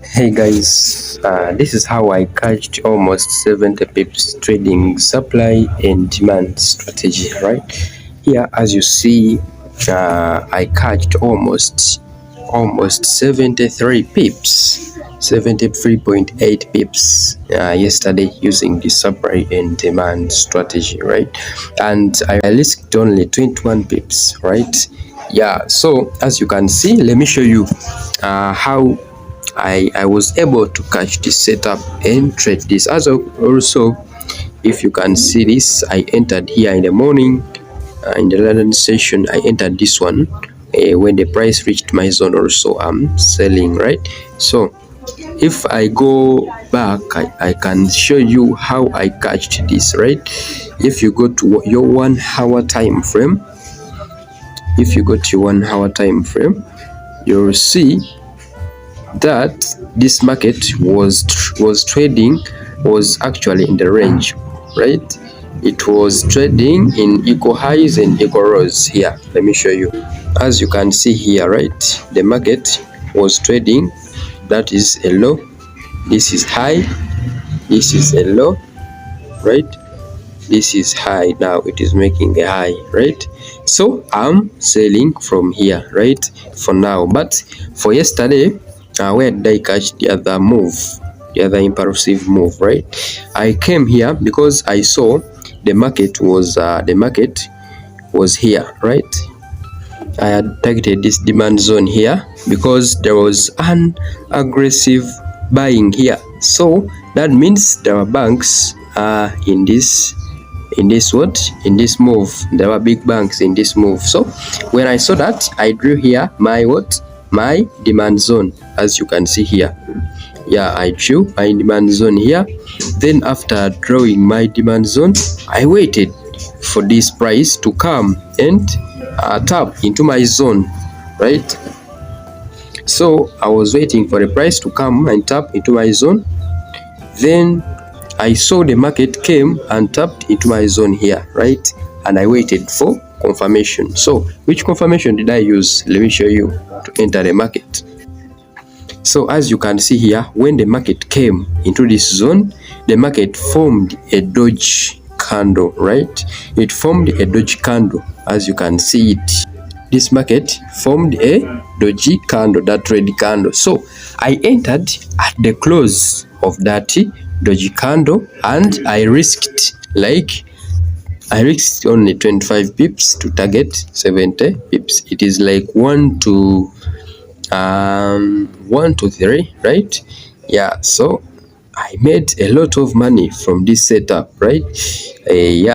Hey guys, this is how I catched almost 70 pips trading supply and demand strategy. Right here, as you see, I catched almost 73 pips, 73.8 pips yesterday using the supply and demand strategy, right? And I risked only 21 pips, right? Yeah, so as you can see, let me show you how I was able to catch this setup and trade this. As also, if you can see this, I entered here in the morning. In the London session, I entered this one. When the price reached my zone, also I'm selling, right? So if I go back, I can show you how I catched this, right? If you go to your 1 hour time frame, you'll see that this market was actually in the range, right? It was trading in equal highs and equal lows. Here, let me show you. As you can see here, right, the market was trading, that is a low, this is high, this is a low, right, this is high. Now it is making a high, right? So I'm selling from here, right, for now. But for yesterday, where did I catch the other move, the other impulsive move, right? I came here because I saw the market was here, right? I had targeted this demand zone here because there was an aggressive buying here. So that means there are banks in this move. There were big banks in this move. So when I saw that, I drew here my demand zone, as you can see here. Yeah, I drew my demand zone here. Then after drawing my demand zone, I waited for this price to come and tap into my zone, right? So I was waiting for the price to come and tap into my zone. Then I saw the market came and tapped into my zone here, right? And I waited for confirmation. So which confirmation did I use? Let me show you to enter the market. So as you can see here, when the market came into this zone, the market formed a doji candle, right? It formed a doji candle, as you can see it. This market formed a doji candle, that red candle. So I entered at the close of that doji candle, and I risked only 25 pips to target 70 pips. It is like 1 to 3, right? Yeah, so I made a lot of money from this setup, right? Yeah.